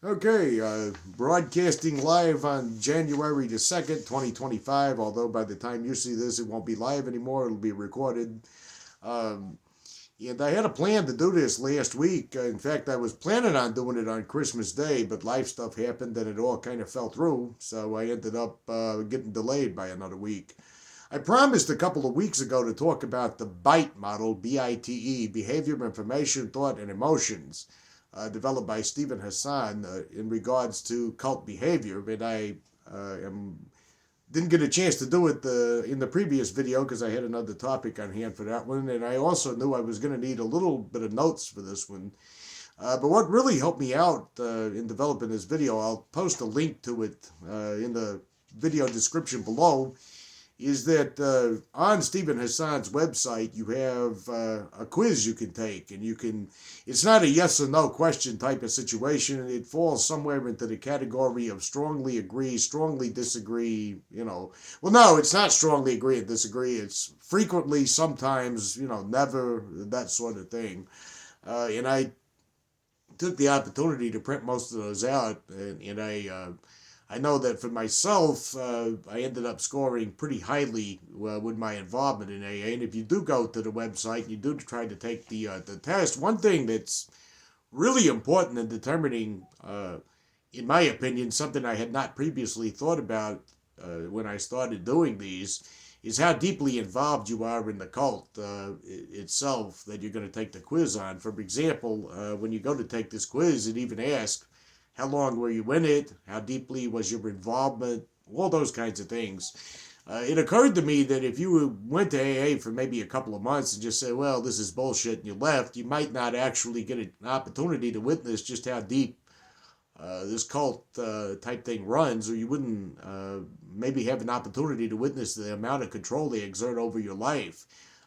Okay, broadcasting live on January the 2nd, 2025, although by the time you see this, it won't be live anymore, it'll be recorded. Um, and I had a plan to do this last week. In fact, I was planning on doing it on Christmas Day, but life stuff happened and it all kind of fell through, so I ended up getting delayed by another week. I promised a couple of weeks ago to talk about the BITE model, BITE, Behavior, Information, Thought, and Emotions, developed by Stephen Hassan in regards to cult behavior. And I didn't get a chance to do it in the previous video because I had another topic on hand for that one. And I also knew I was going to need a little bit of notes for this one. But what really helped me out in developing this video, I'll post a link to it in the video description below, is that on Stephen Hassan's website you have a quiz you can take, and it's not a yes or no question type of situation. It falls somewhere into the category of strongly agree, strongly disagree, well, no, it's not strongly agree and disagree, it's frequently, sometimes, never, that sort of thing. And I took the opportunity to print most of those out, and I know that for myself, I ended up scoring pretty highly with my involvement in AA. And if you do go to the website and you do try to take the test, one thing that's really important in determining, in my opinion, something I had not previously thought about when I started doing these, is how deeply involved you are in the cult itself that you're going to take the quiz on. For example, when you go to take this quiz, it even asks, how long were you in it? How deeply was your involvement? All those kinds of things. It occurred to me that if you went to AA for maybe a couple of months and just said, well, this is bullshit, and you left, you might not actually get an opportunity to witness just how deep this cult type thing runs, or you wouldn't maybe have an opportunity to witness the amount of control they exert over your life.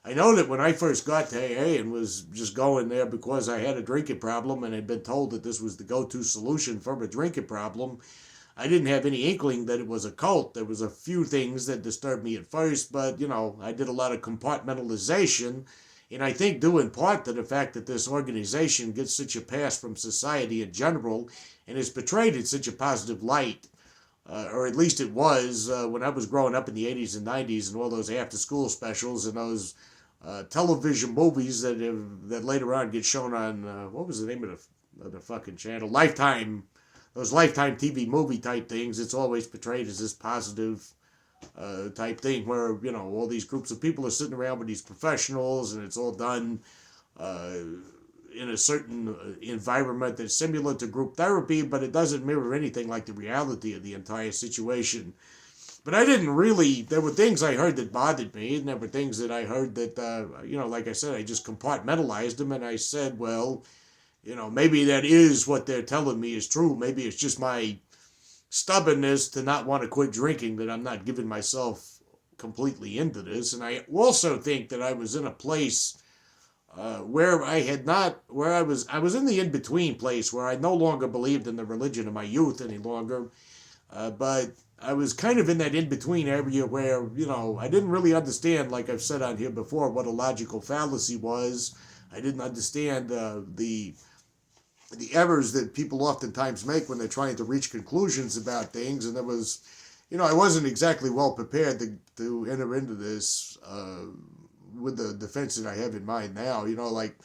I know that when I first got to AA and was just going there because I had a drinking problem and had been told that this was the go-to solution for a drinking problem, I didn't have any inkling that it was a cult. There was a few things that disturbed me at first, but, I did a lot of compartmentalization, and I think due in part to the fact that this organization gets such a pass from society in general and is portrayed in such a positive light, or at least it was when I was growing up in the 80s and 90s, and all those after-school specials and those television movies that later on get shown on, what was the name of the fucking channel? Lifetime. Those Lifetime TV movie type things, it's always portrayed as this positive type thing where, all these groups of people are sitting around with these professionals and it's all done uh, in a certain environment that's similar to group therapy, but it doesn't mirror anything like the reality of the entire situation. But I didn't really, there were things I heard that bothered me, and there were things that I heard that, like I said, I just compartmentalized them, and I said, well, maybe that is what they're telling me is true. Maybe it's just my stubbornness to not want to quit drinking that I'm not giving myself completely into this. And I also think that I was in a place where I was in the in between place where I no longer believed in the religion of my youth any longer, but I was kind of in that in between area where, I didn't really understand, like I've said on here before, what a logical fallacy was. I didn't understand the errors that people oftentimes make when they're trying to reach conclusions about things, and there was, I wasn't exactly well prepared to enter into this with the defense that I have in mind now. Like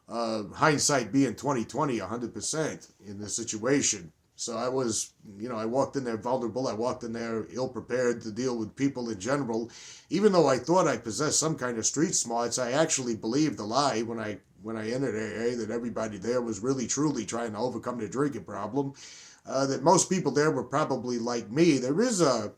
hindsight being 2020, 100% in this situation. So I was, I walked in there vulnerable. I walked in there ill prepared to deal with people in general. Even though I thought I possessed some kind of street smarts, I actually believed the lie when I entered AA that everybody there was really truly trying to overcome their drinking problem. That most people there were probably like me. There is a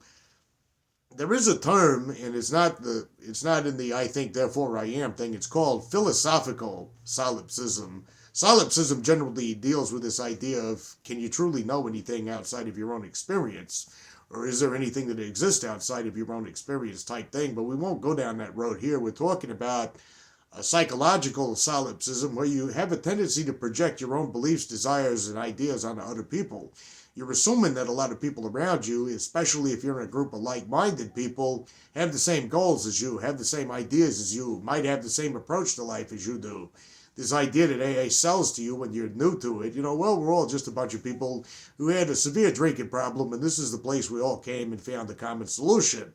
term, and it's not in the I think therefore I am thing. It's called philosophical solipsism. Solipsism generally deals with this idea of, can you truly know anything outside of your own experience? Or is there anything that exists outside of your own experience type thing? But we won't go down that road here. We're talking about a psychological solipsism where you have a tendency to project your own beliefs, desires, and ideas onto other people. You're assuming that a lot of people around you, especially if you're in a group of like-minded people, have the same goals as you, have the same ideas as you, might have the same approach to life as you do. this idea that AA sells to you when you're new to it. Well, we're all just a bunch of people who had a severe drinking problem, and this is the place we all came and found a common solution.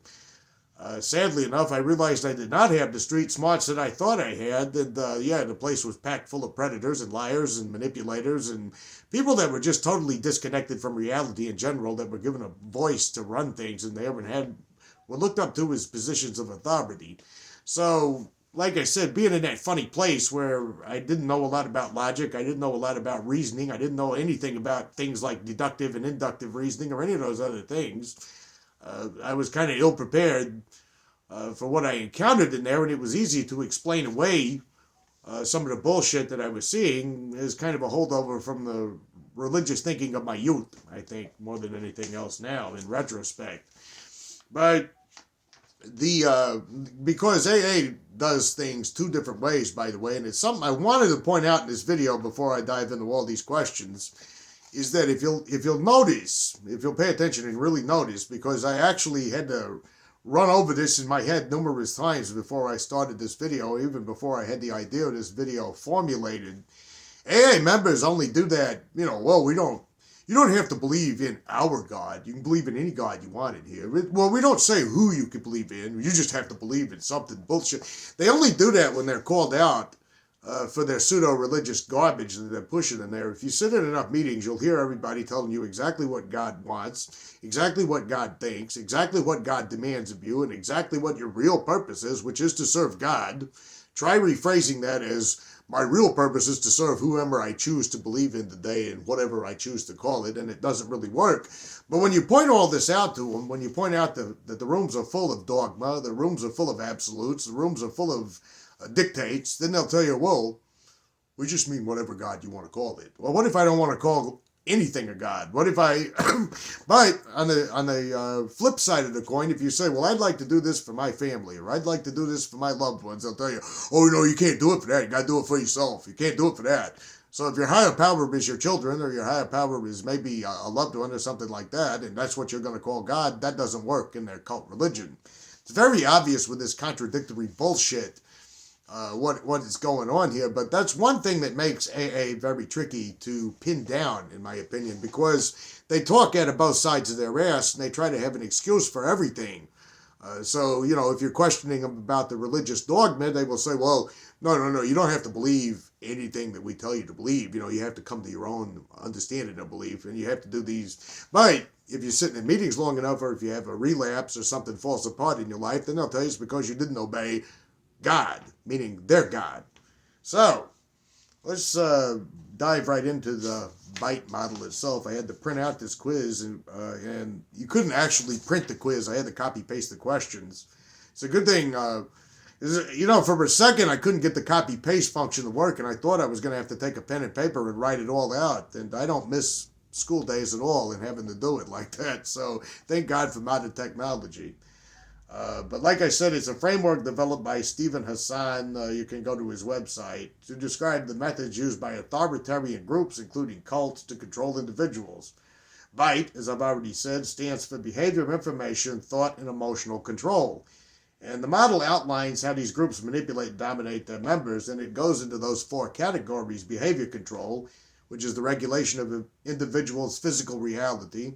Sadly enough, I realized I did not have the street smarts that I thought I had. And the place was packed full of predators and liars and manipulators and people that were just totally disconnected from reality in general, that were given a voice to run things in there and were looked up to as positions of authority. So, like I said, being in that funny place where I didn't know a lot about logic, I didn't know a lot about reasoning, I didn't know anything about things like deductive and inductive reasoning or any of those other things. I was kind of ill-prepared for what I encountered in there, and it was easy to explain away some of the bullshit that I was seeing as kind of a holdover from the religious thinking of my youth, I think, more than anything else now, in retrospect. But because AA does things two different ways, by the way, and it's something I wanted to point out in this video before I dive into all these questions, is that if you'll notice, if you'll pay attention and really notice, because I actually had to run over this in my head numerous times before I started this video, even before I had the idea of this video formulated. AA members only do that, you don't have to believe in our God. You can believe in any God you want in here. Well, we don't say who you can believe in. You just have to believe in something bullshit. They only do that when they're called out for their pseudo-religious garbage that they're pushing in there. If you sit in enough meetings, you'll hear everybody telling you exactly what God wants, exactly what God thinks, exactly what God demands of you, and exactly what your real purpose is, which is to serve God. Try rephrasing that as, my real purpose is to serve whoever I choose to believe in today and whatever I choose to call it, and it doesn't really work. But when you point all this out to them, when you point out that the rooms are full of dogma, the rooms are full of absolutes, the rooms are full of dictates, then they'll tell you, well, we just mean whatever God you want to call it. Well, what if I don't want to call anything a God? What if I, but on the flip side of the coin, if you say, well, I'd like to do this for my family, or I'd like to do this for my loved ones, they'll tell you, oh, no, you can't do it for that. You got to do it for yourself. You can't do it for that. So if your higher power is your children, or your higher power is maybe a loved one or something like that, and that's what you're going to call God, that doesn't work in their cult religion. It's very obvious with this contradictory bullshit what is going on here, but that's one thing that makes AA very tricky to pin down, in my opinion, because they talk out of both sides of their ass and they try to have an excuse for everything. So, if you're questioning them about the religious dogma, they will say, well, no, you don't have to believe anything that we tell you to believe. You have to come to your own understanding of belief, and you have to do these. But if you're sitting in meetings long enough, or if you have a relapse or something falls apart in your life, then they'll tell you it's because you didn't obey God, meaning their God. So, let's dive right into the bite model itself. I had to print out this quiz, and you couldn't actually print the quiz. I had to copy-paste the questions. It's a good thing, for a second I couldn't get the copy-paste function to work, and I thought I was going to have to take a pen and paper and write it all out, and I don't miss school days at all in having to do it like that, so thank God for modern technology. But like I said, it's a framework developed by Stephen Hassan. You can go to his website to describe the methods used by authoritarian groups, including cults, to control individuals. BITE, as I've already said, stands for Behavior, Information, Thought, and Emotional Control. And the model outlines how these groups manipulate and dominate their members, and it goes into those four categories: behavior control, which is the regulation of an individual's physical reality,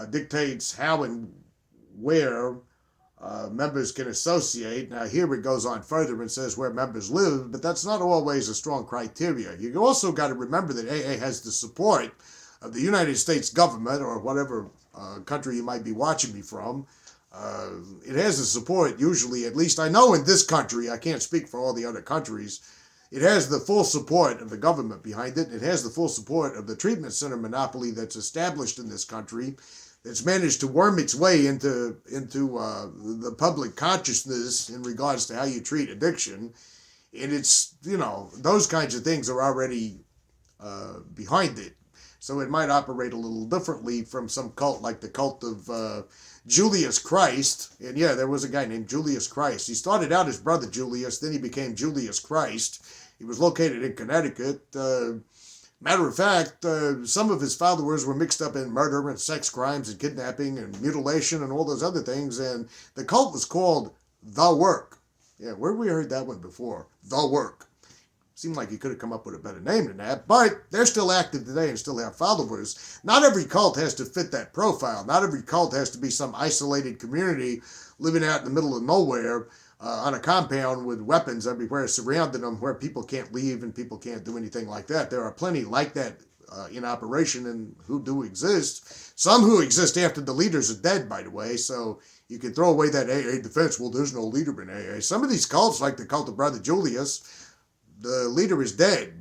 dictates how and where members can associate. Now here it goes on further and says where members live, but that's not always a strong criteria. You also got to remember that AA has the support of the United States government, or whatever country you might be watching me from. It has the support, usually, at least I know in this country, I can't speak for all the other countries, it has the full support of the government behind it. It has the full support of the treatment center monopoly that's established in this country. It's managed to worm its way into the public consciousness in regards to how you treat addiction. And it's, those kinds of things are already behind it. So it might operate a little differently from some cult like the cult of Julius Christ. And yeah, there was a guy named Julius Christ. He started out as Brother Julius, then he became Julius Christ. He was located in Connecticut. Matter of fact, some of his followers were mixed up in murder and sex crimes and kidnapping and mutilation and all those other things, and the cult was called The Work. Yeah, where have we heard that one before? The Work. Seemed like he could have come up with a better name than that, but they're still active today and still have followers. Not every cult has to fit that profile. Not every cult has to be some isolated community living out in the middle of nowhere on a compound with weapons everywhere surrounding them where people can't leave and people can't do anything like that. There are plenty like that in operation and who do exist. Some who exist after the leaders are dead, by the way, so you can throw away that AA defense. Well, there's no leader in AA. Some of these cults, like the cult of Brother Julius, the leader is dead.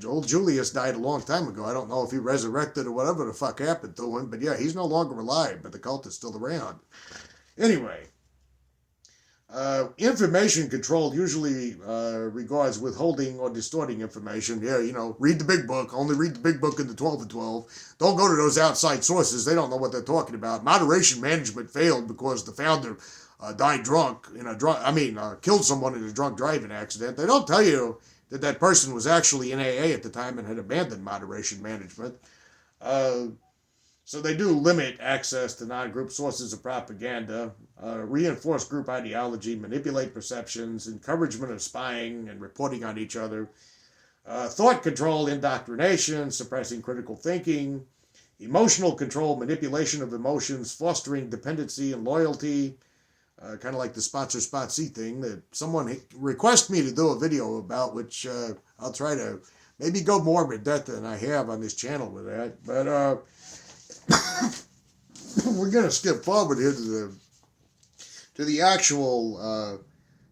Old Julius died a long time ago. I don't know if he resurrected or whatever the fuck happened to him, but yeah, he's no longer alive, but the cult is still around. Anyway, information control usually regards withholding or distorting information. Yeah, read the big book. Only read the big book in the 12 and 12. Don't go to those outside sources. They don't know what they're talking about. Moderation management failed because the founder died drunk killed someone in a drunk driving accident. They don't tell you that person was actually in AA at the time and had abandoned moderation management. So they do limit access to non-group sources of propaganda, reinforce group ideology, manipulate perceptions, encouragement of spying and reporting on each other, thought control, indoctrination, suppressing critical thinking, emotional control, manipulation of emotions, fostering dependency and loyalty, kind of like the sponsor spot C thing that someone requested me to do a video about, which I'll try to maybe go more in depth than I have on this channel with that. But we're going to skip forward here to the actual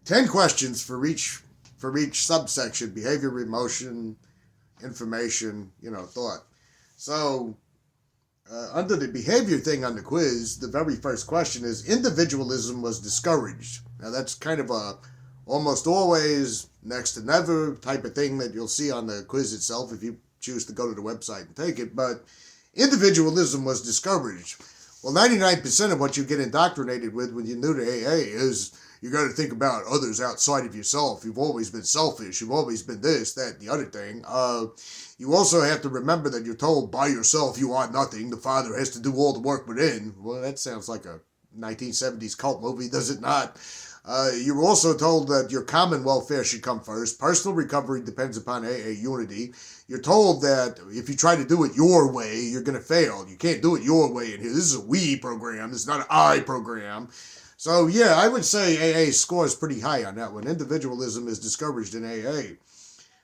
10 questions for each subsection: behavior, emotion, information, thought. So under the behavior thing on the quiz, the very first question is: individualism was discouraged. Now that's kind of a almost always, next to never type of thing that you'll see on the quiz itself if you choose to go to the website and take it. But individualism was discouraged. Well, 99% of what you get indoctrinated with when you're new to AA is you got to think about others outside of yourself. You've always been selfish. You've always been this, that, and the other thing. You also have to remember that you're told by yourself you are nothing. The Father has to do all the work within. Well, that sounds like a 1970s cult movie, does it not? You're also told that your common welfare should come first. Personal recovery depends upon AA unity. You're told that if you try to do it your way, you're going to fail. You can't do it your way in here. This is a we program. This is not an I program. So, yeah, I would say AA scores pretty high on that one. Individualism is discouraged in AA.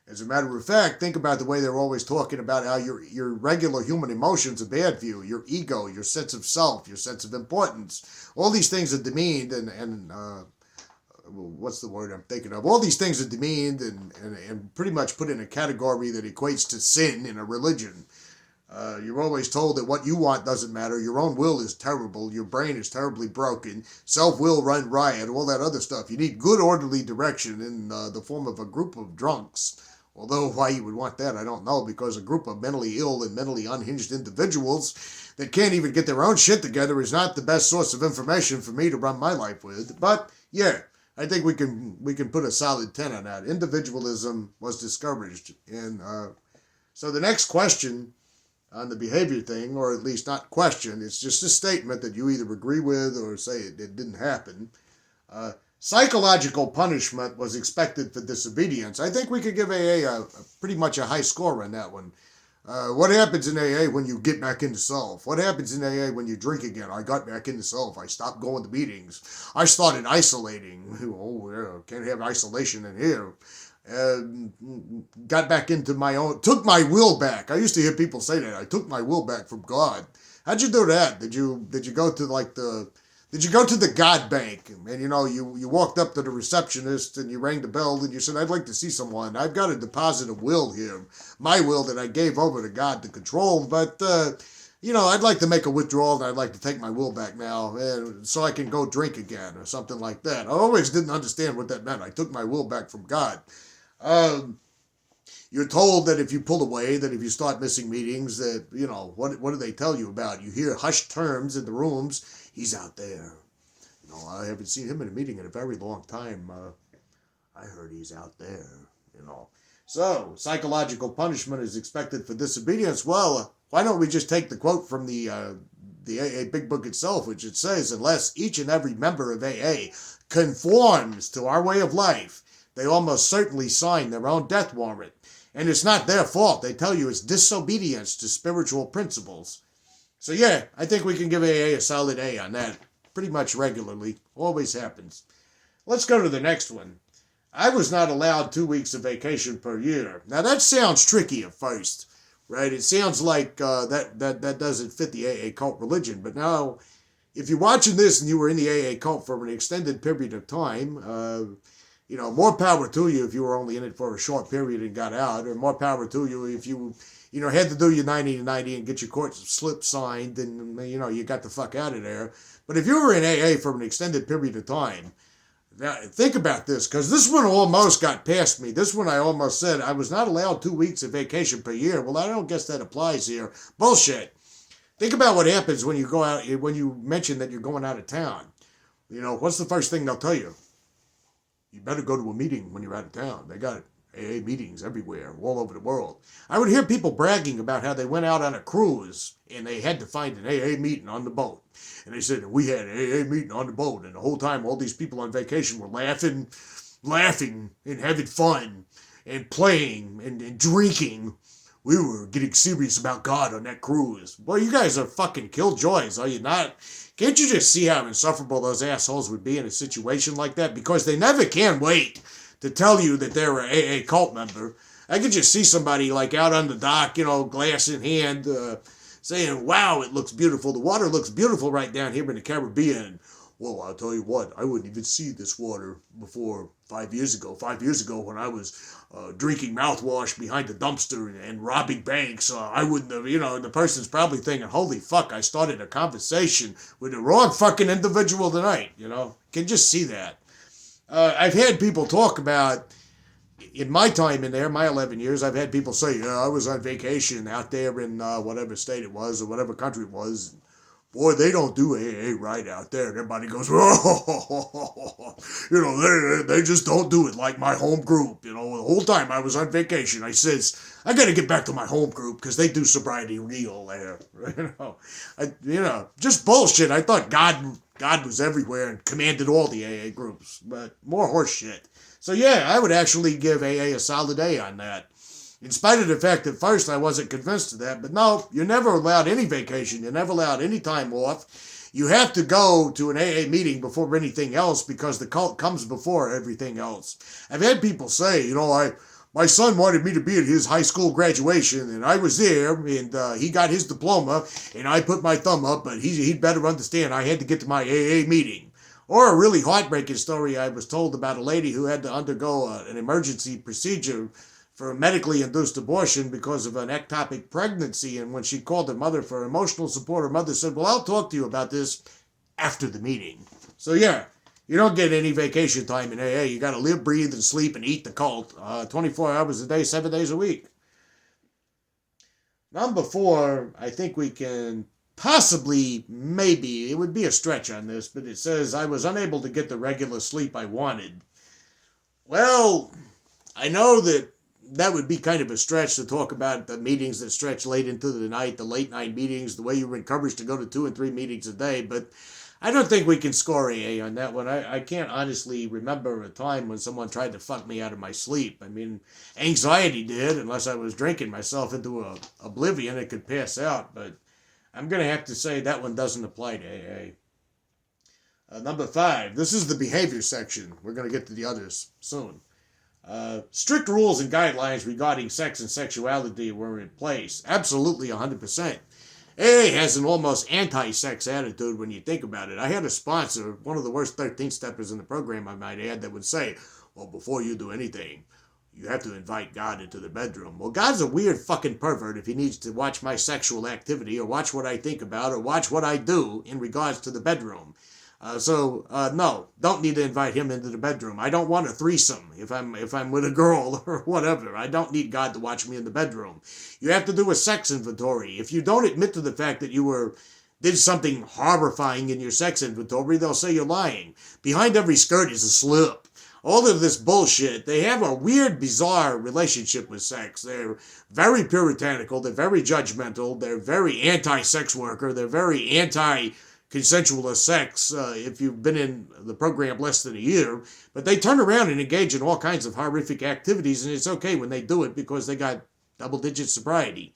As a matter of fact, think about the way they're always talking about how your regular human emotions are bad for you. Your ego, your sense of self, your sense of importance. All these things are demeaned and what's the word I'm thinking of? All these things are demeaned and pretty much put in a category that equates to sin in a religion. You're always told that what you want doesn't matter. Your own will is terrible. Your brain is terribly broken. Self-will run riot, all that other stuff. You need good orderly direction in the form of a group of drunks. Although why you would want that, I don't know, because a group of mentally ill and mentally unhinged individuals that can't even get their own shit together is not the best source of information for me to run my life with. But, yeah, I think we can put a solid 10 on that. Individualism was discouraged. And so the next question on the behavior thing, or at least not question, it's just a statement that you either agree with or say it didn't happen. Psychological punishment was expected for disobedience. I think we could give AA pretty much a high score on that one. What happens in AA when you get back into self? What happens in AA when you drink again? I got back into self. I stopped going to meetings. I started isolating. Oh, yeah, can't have isolation in here. Got back into my own, took my will back. I used to hear people say that. I took my will back from God. How'd you do that? Did you go to did you go to the God bank and you walked up to the receptionist and you rang the bell and you said, I'd like to see someone. I've got a deposit of will here, my will that I gave over to God to control, but I'd like to make a withdrawal and I'd like to take my will back now so I can go drink again or something like that. I always didn't understand what that meant. I took my will back from God. You're told that if you pull away, that if you start missing meetings, that, what do they tell you about? You hear hushed terms in the rooms. He's out there. I haven't seen him in a meeting in a very long time. I heard he's out there, So, psychological punishment is expected for disobedience. Well, why don't we just take the quote from the AA Big Book itself, which it says, unless each and every member of AA conforms to our way of life, they almost certainly sign their own death warrant. And it's not their fault. They tell you it's disobedience to spiritual principles. So yeah, I think we can give AA a solid A on that. Pretty much regularly. Always happens. Let's go to the next one. I was not allowed 2 weeks of vacation per year. Now that sounds tricky at first, right? It sounds like that doesn't fit the AA cult religion. But now, if you're watching this and you were in the AA cult for an extended period of time, more power to you if you were only in it for a short period and got out, or more power to you if you, had to do your 90 to 90 and get your court slip signed and, you got the fuck out of there. But if you were in AA for an extended period of time, now think about this, because this one almost got past me. This one I almost said I was not allowed 2 weeks of vacation per year. Well, I don't guess that applies here. Bullshit. Think about what happens when you go out, when you mention that you're going out of town. What's the first thing they'll tell you? You better go to a meeting when you're out of town. They got AA meetings everywhere, all over the world. I would hear people bragging about how they went out on a cruise and they had to find an AA meeting on the boat. And they said, we had an AA meeting on the boat. And the whole time, all these people on vacation were laughing and having fun and playing and drinking. We were getting serious about God on that cruise. Boy, you guys are fucking killjoys, are you not? Can't you just see how insufferable those assholes would be in a situation like that? Because they never can wait to tell you that they're an AA cult member. I could just see somebody like out on the dock, glass in hand, saying, wow, it looks beautiful. The water looks beautiful right down here in the Caribbean. Well, I'll tell you what, I wouldn't even see this water before 5 years ago. 5 years ago when I was drinking mouthwash behind the dumpster and robbing banks, I wouldn't have, the person's probably thinking, holy fuck, I started a conversation with the wrong fucking individual tonight, Can just see that. I've had people talk about, in my time in there, my 11 years, I've had people say, yeah, I was on vacation out there in whatever state it was or whatever country it was. Boy, they don't do AA right out there. Everybody goes, oh, they just don't do it like my home group. The whole time I was on vacation, I says, I got to get back to my home group because they do sobriety real there. Just bullshit. I thought God was everywhere and commanded all the AA groups, but more horse shit. So yeah, I would actually give AA a solid A on that. In spite of the fact that first I wasn't convinced of that, but no, you're never allowed any vacation. You're never allowed any time off. You have to go to an AA meeting before anything else because the cult comes before everything else. I've had people say, my son wanted me to be at his high school graduation, and I was there, and he got his diploma, and I put my thumb up, but he'd better understand I had to get to my AA meeting. Or a really heartbreaking story I was told about a lady who had to undergo an emergency procedure for a medically induced abortion because of an ectopic pregnancy. And when she called her mother for emotional support, her mother said, well, I'll talk to you about this after the meeting. So yeah, you don't get any vacation time in AA. You got to live, breathe, and sleep and eat the cult 24 hours a day, 7 days a week. Number 4, I think we can possibly, maybe, it would be a stretch on this, but it says, I was unable to get the regular sleep I wanted. Well, I know that would be kind of a stretch to talk about the meetings that stretch late into the night, the late night meetings, the way you were encouraged to go to 2 and 3 meetings a day, but I don't think we can score AA on that one. I can't honestly remember a time when someone tried to fuck me out of my sleep. I mean, anxiety did, unless I was drinking myself into oblivion, it could pass out, but I'm going to have to say that one doesn't apply to AA. Number 5, this is the behavior section. We're going to get to the others soon. Strict rules and guidelines regarding sex and sexuality were in place. Absolutely 100%. AA has an almost anti-sex attitude when you think about it. I had a sponsor, one of the worst 13-steppers in the program I might add, that would say, well, before you do anything, you have to invite God into the bedroom. Well, God's a weird fucking pervert if he needs to watch my sexual activity or watch what I think about or watch what I do in regards to the bedroom. No, don't need to invite him into the bedroom. I don't want a threesome if I'm with a girl or whatever. I don't need God to watch me in the bedroom. You have to do a sex inventory. If you don't admit to the fact that you did something horrifying in your sex inventory, they'll say you're lying. Behind every skirt is a slip. All of this bullshit. They have a weird, bizarre relationship with sex. They're very puritanical. They're very judgmental. They're very anti-sex worker. They're very consensual sex if you've been in the program less than a year. But they turn around and engage in all kinds of horrific activities, and it's okay when they do it because they got double-digit sobriety.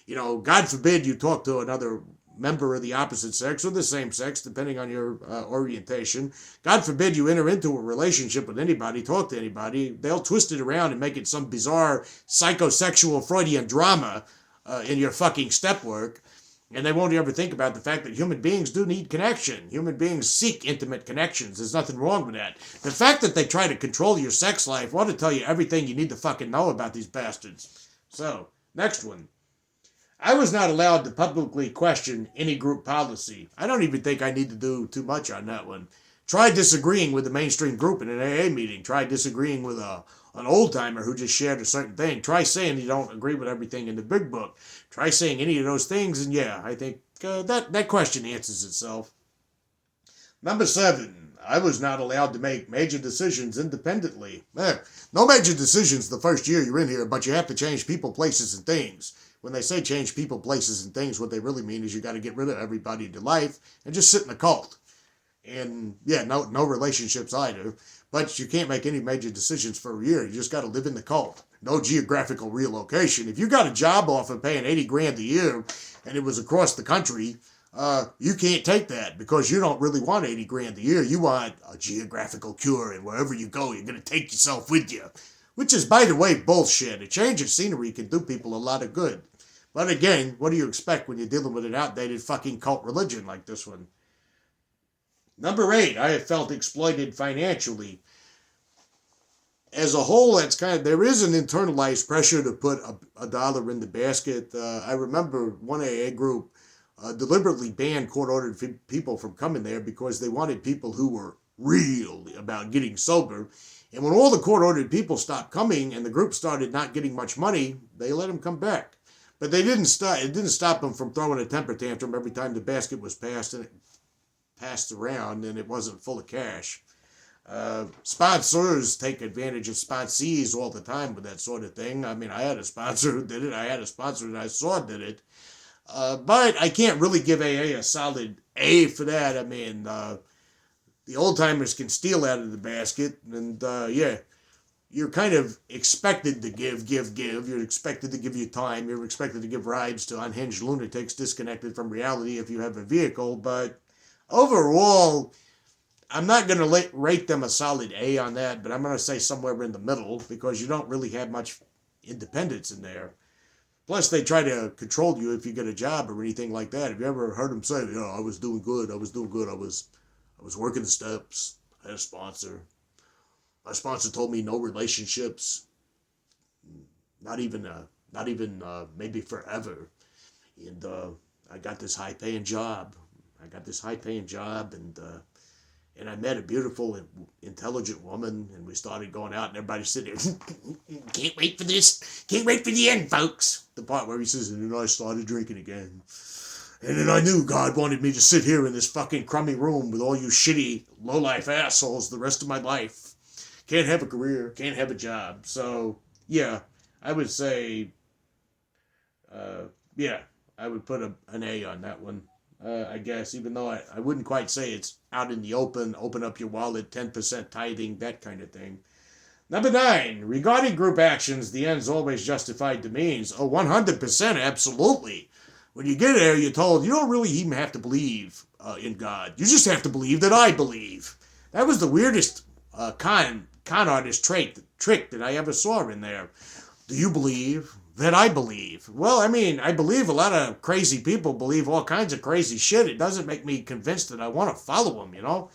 You know, God forbid you talk to another member of the opposite sex or the same sex, depending on your orientation. God forbid you enter into a relationship with anybody, talk to anybody. They'll twist it around and make it some bizarre psychosexual Freudian drama in your fucking step work. And they won't ever think about the fact that human beings do need connection. Human beings seek intimate connections. There's nothing wrong with that. The fact that they try to control your sex life ought to tell you everything you need to fucking know about these bastards. So, next one. I was not allowed to publicly question any group policy. I don't even think I need to do too much on that one. Try disagreeing with the mainstream group in an AA meeting. Try disagreeing with an old-timer who just shared a certain thing. Try saying you don't agree with everything in the big book. Try saying any of those things, and yeah, I think that question answers itself. Number 7. I was not allowed to make major decisions independently. No major decisions the first year you're in here, but you have to change people, places, and things. When they say change people, places, and things, what they really mean is you got to get rid of everybody in your life and just sit in a cult. And yeah, no relationships either. But you can't make any major decisions for a year. You just got to live in the cult. No geographical relocation. If you got a job offer paying $80,000 a year and it was across the country, you can't take that because you don't really want $80,000 a year. You want a geographical cure, and wherever you go, you're going to take yourself with you. Which is, by the way, bullshit. A change of scenery can do people a lot of good. But again, what do you expect when you're dealing with an outdated fucking cult religion like this one? Number 8, I have felt exploited financially. As a whole, there is an internalized pressure to put a dollar in the basket. I remember one AA group deliberately banned court-ordered people from coming there because they wanted people who were real about getting sober. And when all the court-ordered people stopped coming and the group started not getting much money, they let them come back. But they didn't stop. It didn't stop them from throwing a temper tantrum every time the basket was passed around and it wasn't full of cash. Sponsors take advantage of sponsees all the time with that sort of thing. I mean, I had a sponsor who did it. I had a sponsor that I saw did it. But I can't really give AA a solid A for that. I mean, the old-timers can steal out of the basket, and yeah. You're kind of expected to give. You're expected to give your time. You're expected to give rides to unhinged lunatics disconnected from reality if you have a vehicle. But overall, I'm not going to rate them a solid A on that, but I'm going to say somewhere in the middle because you don't really have much independence in there. Plus, they try to control you if you get a job or anything like that. Have you ever heard them say, I was doing good. I was working the steps. I had a sponsor. My sponsor told me no relationships, not even maybe forever. And I got this high-paying job. And I met a beautiful, intelligent woman, and we started going out, and everybody's sitting there, can't wait for this, can't wait for the end, folks. The part where he says, and then I started drinking again. And then I knew God wanted me to sit here in this fucking crummy room with all you shitty, low-life assholes the rest of my life. Can't have a career, can't have a job. So, yeah, I would say, I would put an A on that one, I guess, even though I wouldn't quite say it's out in the open up your wallet, 10% tithing, that kind of thing. Number 9, regarding group actions, the ends always justified the means. Oh, 100%, absolutely. When you get there, you're told you don't really even have to believe in God. You just have to believe that I believe. That was the weirdest con artist trick that I ever saw in there. Do you believe that I believe? Well, I mean, I believe a lot of crazy people believe all kinds of crazy shit. It doesn't make me convinced that I want to follow them, you know?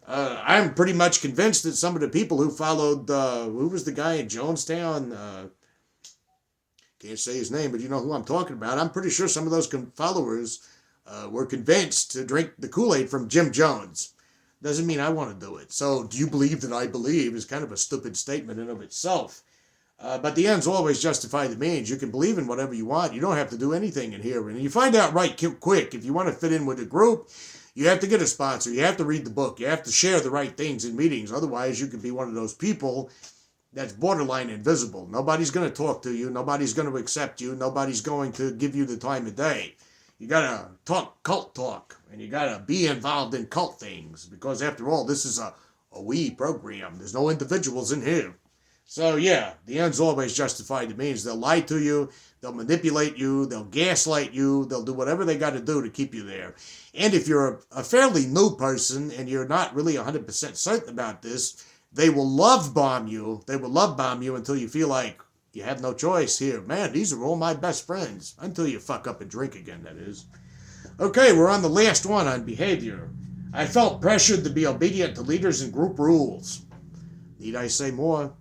I'm pretty much convinced that some of the people who followed, who was the guy in Jonestown? Can't say his name, but you know who I'm talking about. I'm pretty sure some of those followers were convinced to drink the Kool-Aid from Jim Jones. Doesn't mean I want to do it. So, do you believe that I believe is kind of a stupid statement in of itself. But the ends always justify the means. You can believe in whatever you want. You don't have to do anything in here. And you find out right quick. If you want to fit in with a group, you have to get a sponsor. You have to read the book. You have to share the right things in meetings. Otherwise, you could be one of those people that's borderline invisible. Nobody's going to talk to you. Nobody's going to accept you. Nobody's going to give you the time of day. You gotta talk cult talk, and you gotta be involved in cult things, because after all, this is a we program. There's no individuals in here. So yeah, the end's always justified. It means they'll lie to you, they'll manipulate you, they'll gaslight you, they'll do whatever they got to do to keep you there. And if you're a fairly new person and you're not really 100% certain about this, they will love bomb you. They will love bomb you until you feel like you have no choice here. Man, these are all my best friends. Until you fuck up and drink again, that is. Okay, we're on the last one on behavior. I felt pressured to be obedient to leaders and group rules. Need I say more?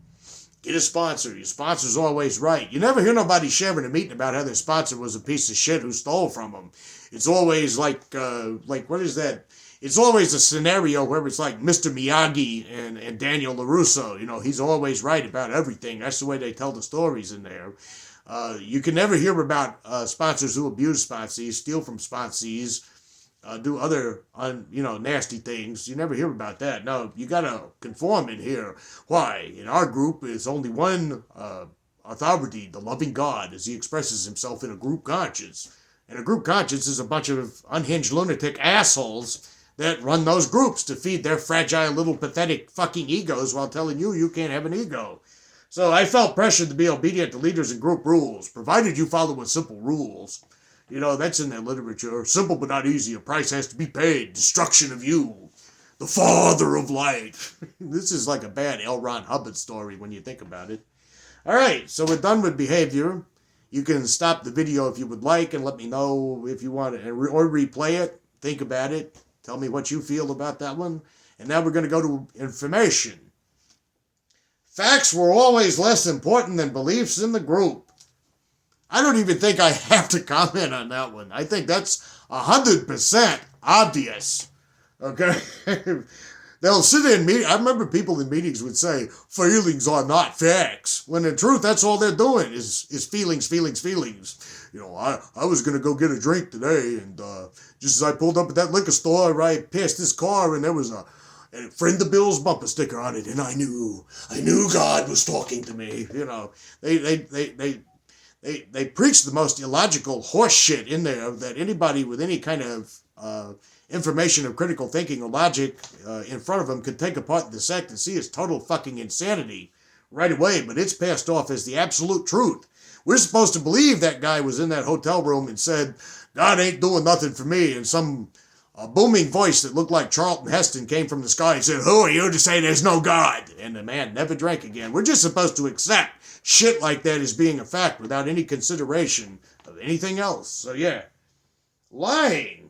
Get a sponsor. Your sponsor's always right. You never hear nobody sharing a meeting about how their sponsor was a piece of shit who stole from them. It's always like what is that? It's always a scenario where it's like Mr. Miyagi and Daniel LaRusso. You know, he's always right about everything. That's the way they tell the stories in there. You can never hear about sponsors who abuse sponsees, steal from sponsees, do other nasty things. You never hear about that. No, you gotta conform in here. Why? In our group is only one authority, the loving God, as he expresses himself in a group conscience. And a group conscience is a bunch of unhinged lunatic assholes that run those groups to feed their fragile little pathetic fucking egos while telling you you can't have an ego. So I felt pressured to be obedient to leaders and group rules, provided you follow simple rules. You know, that's in their literature. Simple but not easy. A price has to be paid. Destruction of you. The father of light. This is like a bad L. Ron Hubbard story when you think about it. All right, so we're done with behavior. You can stop the video if you would like and let me know if you want to, or replay it. Think about it. Tell me what you feel about that one. And now we're going to go to information. Facts were always less important than beliefs in the group. I don't even think I have to comment on that one. I think that's 100% obvious. Okay? They'll sit in meetings. I remember people in meetings would say, feelings are not facts. When in truth, that's all they're doing is feelings, feelings, feelings. You know, I was going to go get a drink today, and just as I pulled up at that liquor store, I passed this car, and there was a friend of Bill's bumper sticker on it, and I knew God was talking to me. You know, they preach the most illogical horse shit in there that anybody with any kind of information of critical thinking or logic in front of them could take apart and dissect and see as total fucking insanity right away, but it's passed off as the absolute truth. We're supposed to believe that guy was in that hotel room and said, God ain't doing nothing for me, and some booming voice that looked like Charlton Heston came from the sky and said, who are you to say there's no God? And the man never drank again. We're just supposed to accept shit like that as being a fact without any consideration of anything else. So yeah, lying.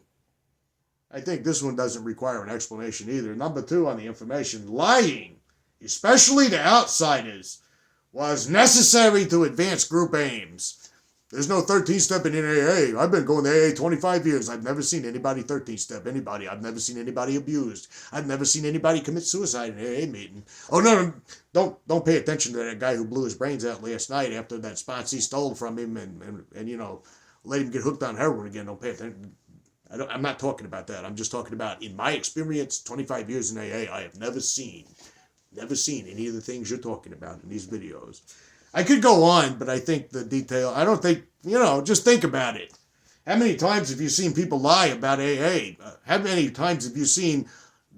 I think this one doesn't require an explanation either. Number 2 on the information, lying, especially to outsiders, was necessary to advance group aims. There's no 13-stepping in AA. I've been going to AA 25 years. I've never seen anybody 13-step anybody. I've never seen anybody abused. I've never seen anybody commit suicide in an AA meeting. Oh, no, don't pay attention to that guy who blew his brains out last night after that sponsee stole from him and you know, let him get hooked on heroin again. Don't pay attention. I'm not talking about that. I'm just talking about, in my experience, 25 years in AA, I have never seen any of the things you're talking about in these videos. I could go on, but I think the detail, I don't think, just think about it. How many times have you seen people lie about AA? How many times have you seen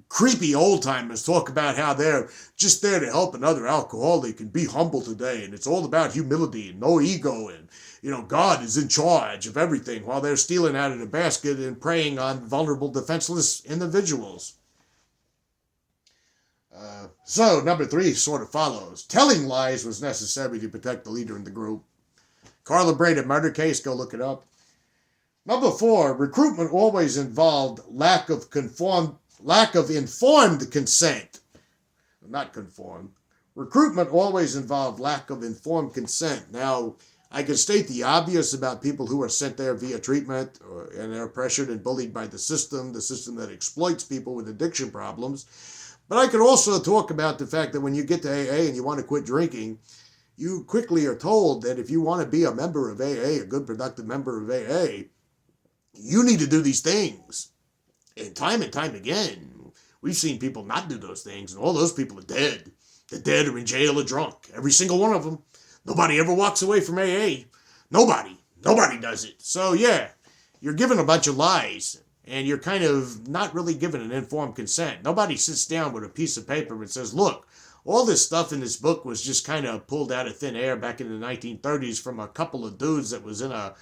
creepy old-timers talk about how they're just there to help another alcoholic and be humble today, and it's all about humility and no ego, and, God is in charge of everything while they're stealing out of the basket and preying on vulnerable, defenseless individuals? So, number 3 sort of follows. Telling lies was necessary to protect the leader in the group. Carla Breda murder case, go look it up. Number 4, recruitment always involved lack of informed consent. Not conformed. Recruitment always involved lack of informed consent. Now, I can state the obvious about people who are sent there via treatment and they're pressured and bullied by the system that exploits people with addiction problems. But I could also talk about the fact that when you get to AA and you want to quit drinking, you quickly are told that if you want to be a member of AA, a good productive member of AA, you need to do these things. And time again, we've seen people not do those things, and all those people are dead. They're dead or in jail or drunk. Every single one of them. Nobody ever walks away from AA. Nobody does it. So yeah, you're given a bunch of lies. And you're kind of not really given an informed consent. Nobody sits down with a piece of paper and says, look, all this stuff in this book was just kind of pulled out of thin air back in the 1930s from a couple of dudes that was in a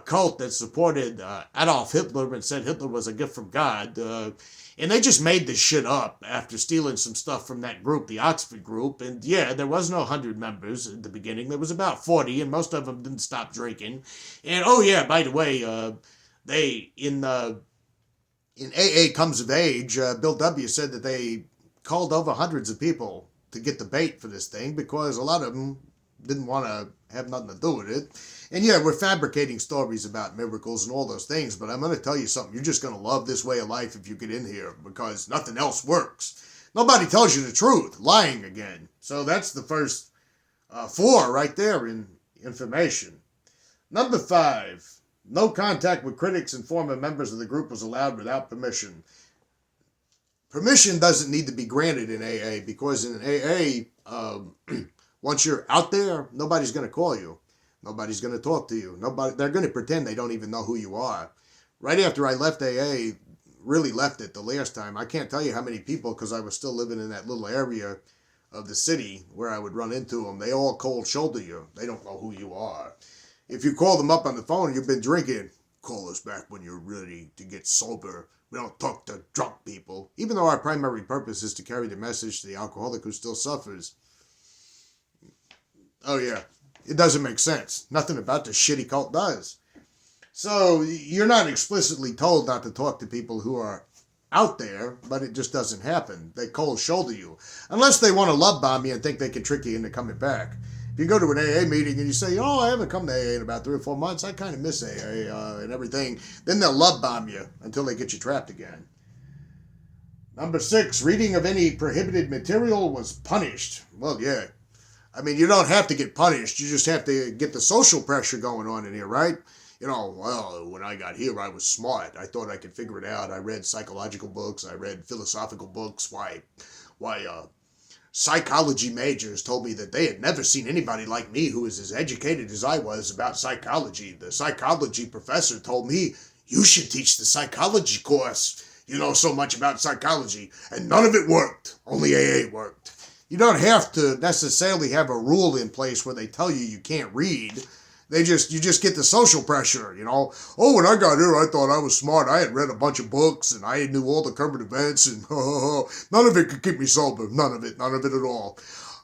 cult that supported Adolf Hitler and said Hitler was a gift from God. And they just made this shit up after stealing some stuff from that group, the Oxford group. And yeah, there was no 100 members at the beginning. There was about 40, and most of them didn't stop drinking. And oh yeah, by the way, they in AA Comes of Age, Bill W. said that they called over hundreds of people to get the bait for this thing because a lot of them didn't want to have nothing to do with it. And yeah, we're fabricating stories about miracles and all those things, but I'm going to tell you something. You're just going to love this way of life if you get in here because nothing else works. Nobody tells you the truth. Lying again. So that's the first 4 right there in information. Number 5. No contact with critics and former members of the group was allowed without permission. Permission doesn't need to be granted in AA because in AA, once you're out there, nobody's going to call you. Nobody's going to talk to you. They're going to pretend they don't even know who you are. Right after I left AA, really left it the last time, I can't tell you how many people, because I was still living in that little area of the city where I would run into them, they all cold shoulder you. They don't know who you are. If you call them up on the phone and you've been drinking, call us back when you're ready to get sober. We don't talk to drunk people. Even though our primary purpose is to carry the message to the alcoholic who still suffers. Oh yeah, it doesn't make sense. Nothing about this shitty cult does. So you're not explicitly told not to talk to people who are out there, but it just doesn't happen. They cold shoulder you. Unless they want to love bomb you and think they can trick you into coming back. If you go to an AA meeting and you say, oh, I haven't come to AA in about 3 or 4 months, I kind of miss AA and everything, then they'll love bomb you until they get you trapped again. Number 6, reading of any prohibited material was punished. Well, yeah. I mean, you don't have to get punished. You just have to get the social pressure going on in here, right? You know, well, when I got here, I was smart. I thought I could figure it out. I read psychological books. I read philosophical books. Why, psychology majors told me that they had never seen anybody like me who was as educated as I was about psychology. The psychology professor told me, you should teach the psychology course. You know so much about psychology. And none of it worked. Only AA worked. You don't have to necessarily have a rule in place where they tell you you can't read. You just get the social pressure, you know. Oh, when I got here, I thought I was smart. I had read a bunch of books, and I knew all the current events, and none of it could keep me sober. None of it at all.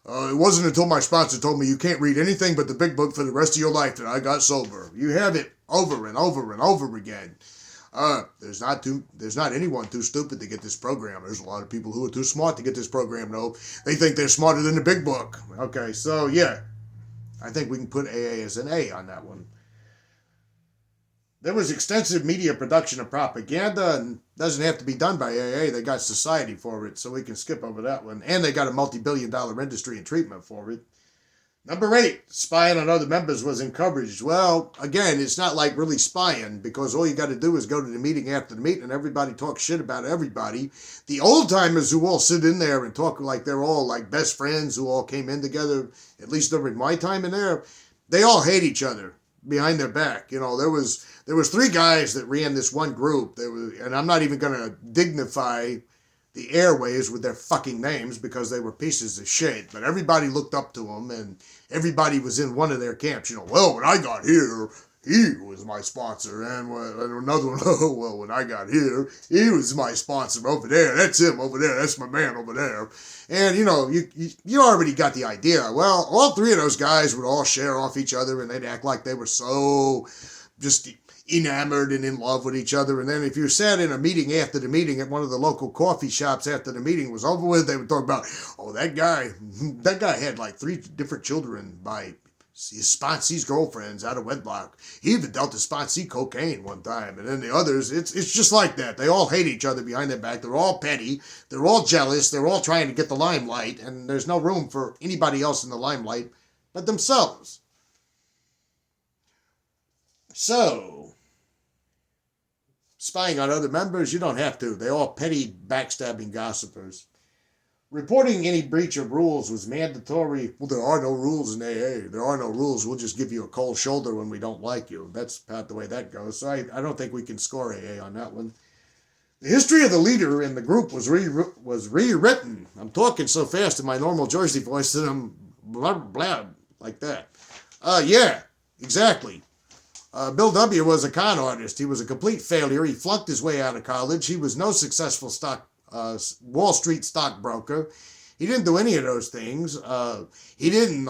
It wasn't until my sponsor told me you can't read anything but the big book for the rest of your life that I got sober. You have it over and over and over again. There's not anyone too stupid to get this program. There's a lot of people who are too smart to get this program, though. They think they're smarter than the big book. Okay, so yeah. I think we can put AA as an A on that one. There was extensive media production of propaganda, and doesn't have to be done by AA. They got society for it, so we can skip over that one. And they got a multi-billion-dollar industry and treatment for it. Number 8, spying on other members was encouraged. Well, again, it's not like really spying, because all you got to do is go to the meeting after the meeting and everybody talks shit about everybody. The old-timers who all sit in there and talk like they're all like best friends who all came in together, at least during my time in there, they all hate each other behind their back. You know, there was 3 guys that ran this one group. And I'm not even going to dignify the airways with their fucking names because they were pieces of shit. But everybody looked up to them, and everybody was in one of their camps. You know, well, when I got here, he was my sponsor. And another one, oh, well, when I got here, he was my sponsor over there. That's him over there. That's my man over there. And, you know, you already got the idea. Well, all 3 of those guys would all share off each other, and they'd act like they were so just enamored and in love with each other. And then if you sat in a meeting after the meeting at one of the local coffee shops after the meeting was over with, they would talk about, oh, that guy had like 3 different children by his sponsee's girlfriends out of wedlock. He even dealt his sponsee cocaine one time. And then the others, it's just like that. They all hate each other behind their back. They're all petty. They're all jealous. They're all trying to get the limelight. And there's no room for anybody else in the limelight but themselves. So, spying on other members, you don't have to. They're all petty, backstabbing gossipers. Reporting any breach of rules was mandatory. Well, there are no rules in AA. There are no rules. We'll just give you a cold shoulder when we don't like you. That's about the way that goes. So I don't think we can score AA on that one. The history of the leader in the group was rewritten. I'm talking so fast in my normal Jersey voice that I'm blah, blah, like that. Yeah, exactly. Bill W. was a con artist. He was a complete failure. He flunked his way out of college. He was no successful Wall Street stockbroker. He didn't do any of those things. He didn't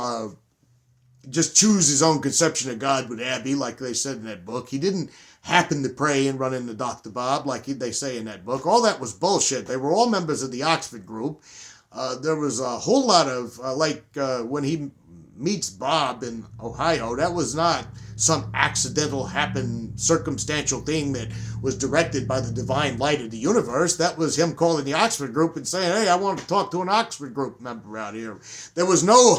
just choose his own conception of God with Abby, like they said in that book. He didn't happen to pray and run into Dr. Bob, like they say in that book. All that was bullshit. They were all members of the Oxford group. There was a whole lot of, when he meets Bob in Ohio, that was not some accidental circumstantial thing that was directed by the divine light of the universe. That was him calling the Oxford group and saying, hey, I want to talk to an Oxford group member out here. There was no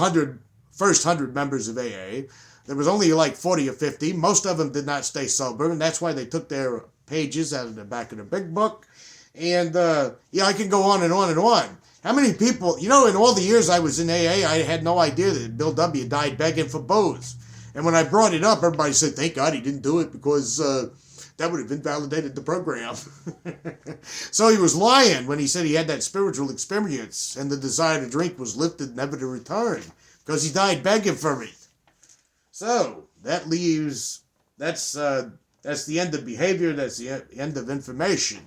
first 100 members of AA. There was only like 40 or 50. Most of them did not stay sober, and that's why they took their pages out of the back of the big book. And, I can go on and on and on. How many people, in all the years I was in AA, I had no idea that Bill W. died begging for booze. And when I brought it up, everybody said, thank God he didn't do it because that would have invalidated the program. So he was lying when he said he had that spiritual experience and the desire to drink was lifted, never to return, because he died begging for it. So that leaves, that's the end of behavior, that's the end of information.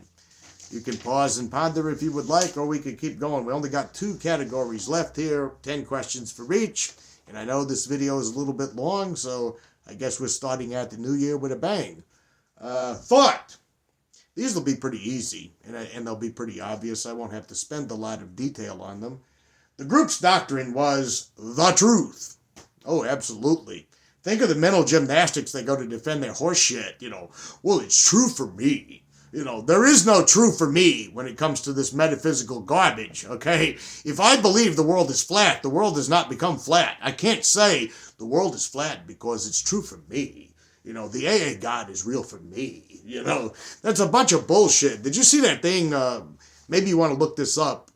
You can pause and ponder if you would like, or we can keep going. We only got 2 categories left here, 10 questions for each. And I know this video is a little bit long, so I guess we're starting out the new year with a bang. Thought. These will be pretty easy, and they'll be pretty obvious. I won't have to spend a lot of detail on them. The group's doctrine was the truth. Oh, absolutely. Think of the mental gymnastics they go to defend their horse shit. Well, it's true for me. There is no true for me when it comes to this metaphysical garbage, okay? If I believe the world is flat, the world does not become flat. I can't say the world is flat because it's true for me. The AA God is real for me. That's a bunch of bullshit. Did you see that thing? Maybe you want to look this up.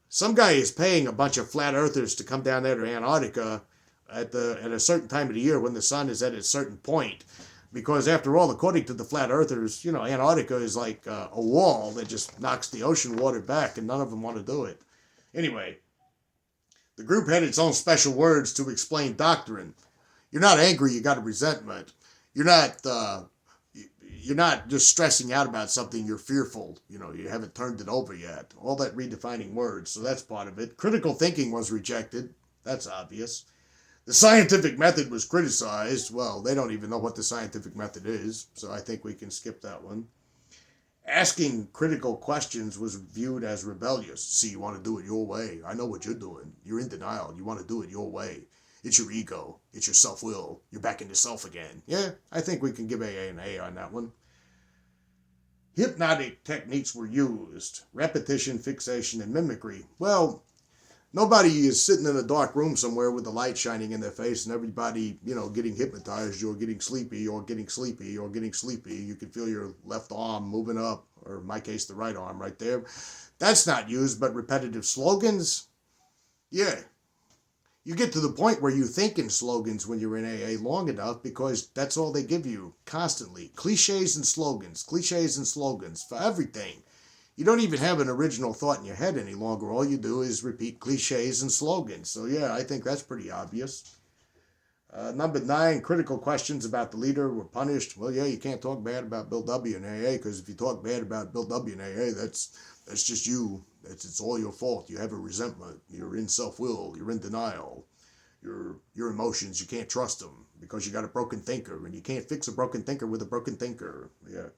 Some guy is paying a bunch of flat earthers to come down there to Antarctica at a certain time of the year when the sun is at a certain point. Because after all, according to the flat earthers, Antarctica is like a wall that just knocks the ocean water back, and none of them want to do it. Anyway, the group had its own special words to explain doctrine. You're not angry, you got a resentment. You're not just stressing out about something, you're fearful. You haven't turned it over yet. All that redefining words, so that's part of it. Critical thinking was rejected. That's obvious. The scientific method was criticized. Well, they don't even know what the scientific method is, so I think we can skip that one. Asking critical questions was viewed as rebellious. See, you want to do it your way. I know what you're doing. You're in denial. You want to do it your way. It's your ego. It's your self-will. You're back into self again. Yeah, I think we can give AA an A on that one. Hypnotic techniques were used. Repetition, fixation, and mimicry. Well, nobody is sitting in a dark room somewhere with the light shining in their face and everybody, getting hypnotized or getting sleepy or getting sleepy or getting sleepy. You can feel your left arm moving up, or in my case, the right arm right there. That's not used, but repetitive slogans, yeah. You get to the point where you think in slogans when you're in AA long enough because that's all they give you constantly. Cliches and slogans for everything. You don't even have an original thought in your head any longer. All you do is repeat cliches and slogans. So yeah, I think that's pretty obvious. Number 9, critical questions about the leader were punished. Well, yeah, you can't talk bad about Bill W. in AA, because if you talk bad about Bill W. in AA, that's just you. It's all your fault. You have a resentment. You're in self-will. You're in denial. Your emotions, you can't trust them because you got a broken thinker, and you can't fix a broken thinker with a broken thinker. Yeah.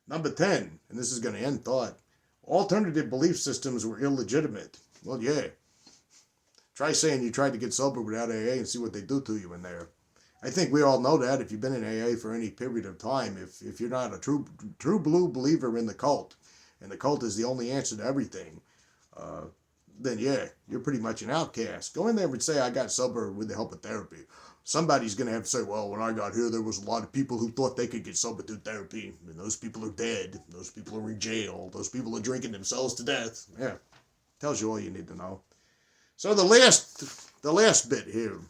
Number 10, and this is going to end thought, alternative belief systems were illegitimate. Well, yeah. Try saying you tried to get sober without AA and see what they do to you in there. I think we all know that if you've been in AA for any period of time, if you're not a true blue believer in the cult, and the cult is the only answer to everything, then yeah, you're pretty much an outcast. Go in there and say, I got sober with the help of therapy. Somebody's going to have to say, well, when I got here, there was a lot of people who thought they could get sober through therapy, and those people are dead. Those people are in jail. Those people are drinking themselves to death. Yeah. Tells you all you need to know. So the last bit here,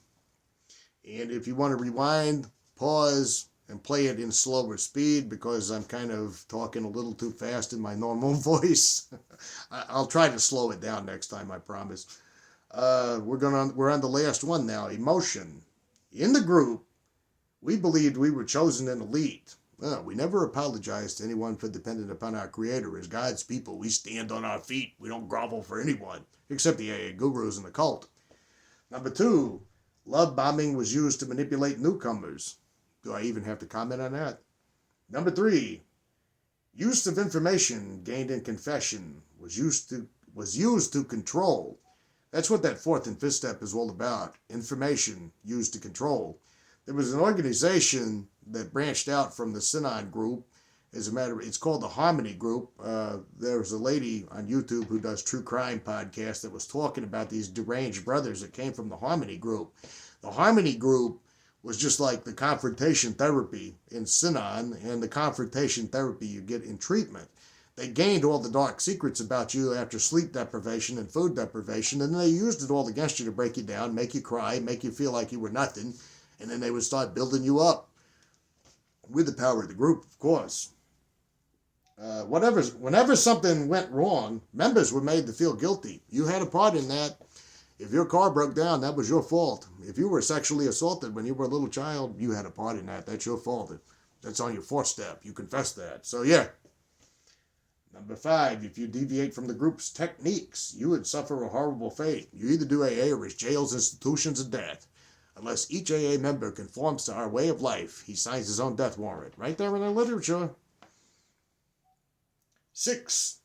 and if you want to rewind, pause, and play it in slower speed because I'm kind of talking a little too fast in my normal voice. I'll try to slow it down next time, I promise. We're on the last one now. Emotion. In the group, we believed we were chosen and elite. We never apologized to anyone for depending upon our Creator. As God's people, we stand on our feet. We don't grovel for anyone, except the AA gurus and the cult. Number 2, love bombing was used to manipulate newcomers. Do I even have to comment on that? Number 3, use of information gained in confession was used to control. That's what that 4th and 5th step is all about. Information used to control. There was an organization that branched out from the Synon group. It's called the Harmony Group. There was a lady on YouTube who does true crime podcasts that was talking about these deranged brothers that came from the Harmony Group. The Harmony Group was just like the confrontation therapy in Synon and the confrontation therapy you get in treatment. They gained all the dark secrets about you after sleep deprivation and food deprivation, and then they used it all against you to break you down, make you cry, make you feel like you were nothing, and then they would start building you up with the power of the group, of course. Whenever something went wrong, members were made to feel guilty. You had a part in that. If your car broke down, that was your fault. If you were sexually assaulted when you were a little child, you had a part in that. That's your fault. That's on your 4th step. You confess that. So, yeah. Number 5, if you deviate from the group's techniques, you would suffer a horrible fate. You either do AA or it's jails, institutions, and death. Unless each AA member conforms to our way of life, he signs his own death warrant. Right there in the literature. 6,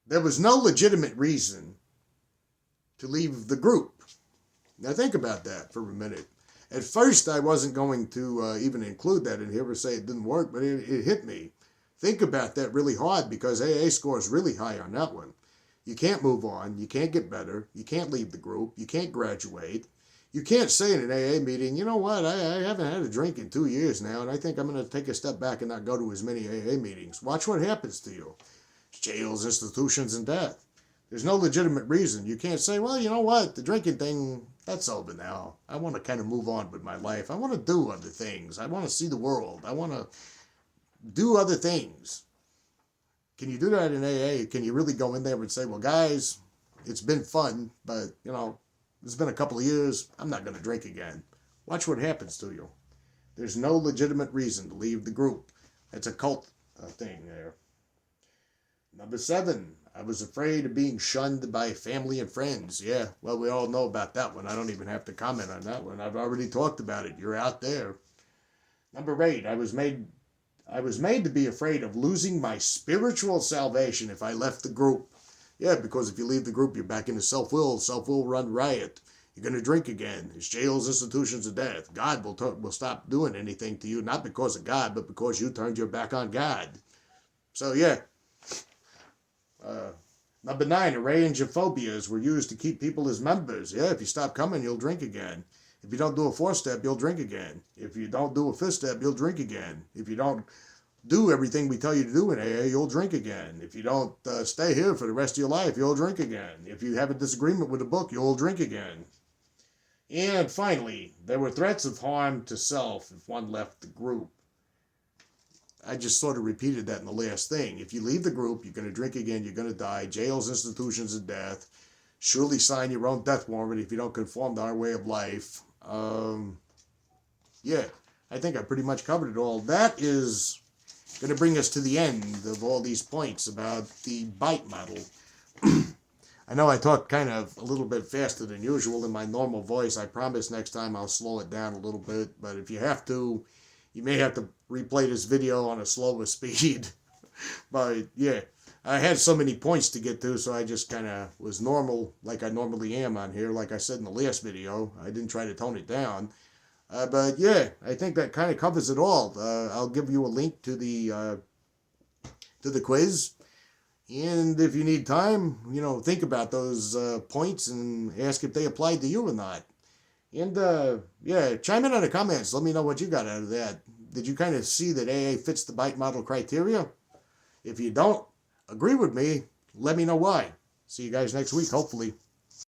there was no legitimate reason to leave the group. Now think about that for a minute. At first, I wasn't going to even include that in here or say it didn't work, but it hit me. Think about that really hard because AA scores really high on that one. You can't move on. You can't get better. You can't leave the group. You can't graduate. You can't say in an AA meeting, you know what, I haven't had a drink in 2 years now, and I think I'm going to take a step back and not go to as many AA meetings. Watch what happens to you. Jails, institutions, and death. There's no legitimate reason. You can't say, well, you know what, the drinking thing, that's over now. I want to kind of move on with my life. I want to do other things. I want to see the world. I want to do other things. Can you do that in AA? Can you really go in there and say, well, guys, it's been fun, but, you know, it's been a couple of years. I'm not going to drink again. Watch what happens to you. There's no legitimate reason to leave the group. It's a cult thing there. Number 7, I was afraid of being shunned by family and friends. Yeah, well, we all know about that one. I don't even have to comment on that one. I've already talked about it. You're out there. Number 8, I was made to be afraid of losing my spiritual salvation if I left the group. Yeah, because if you leave the group, you're back into self-will. Self-will run riot. You're going to drink again. It's jails, institutions, of death. God will stop doing anything to you, not because of God, but because you turned your back on God. So, yeah. Number 9, a range of phobias were used to keep people as members. Yeah, if you stop coming, you'll drink again. If you don't do a 4th step, you'll drink again. If you don't do a 5th step, you'll drink again. If you don't do everything we tell you to do in AA, you'll drink again. If you don't stay here for the rest of your life, you'll drink again. If you have a disagreement with a book, you'll drink again. And finally, there were threats of harm to self if one left the group. I just sort of repeated that in the last thing. If you leave the group, you're going to drink again, you're going to die. Jails, institutions, and death. Surely sign your own death warrant if you don't conform to our way of life. Yeah, I think I pretty much covered it all. That is going to bring us to the end of all these points about the bite model. I know I talk kind of a little bit faster than usual in my normal voice. I promise next time I'll slow it down a little bit. But if you have to, you may have to replay this video on a slower speed. But yeah, I had so many points to get to, so I just kind of was normal like I normally am on here. Like I said in the last video, I didn't try to tone it down. But yeah, I think that kind of covers it all. I'll give you a link to the quiz. And if you need time, you know, think about those points and ask if they applied to you or not. And yeah, chime in on the comments. Let me know what you got out of that. Did you kind of see that AA fits the bite model criteria? If you don't agree with me, let me know why. See you guys next week, hopefully.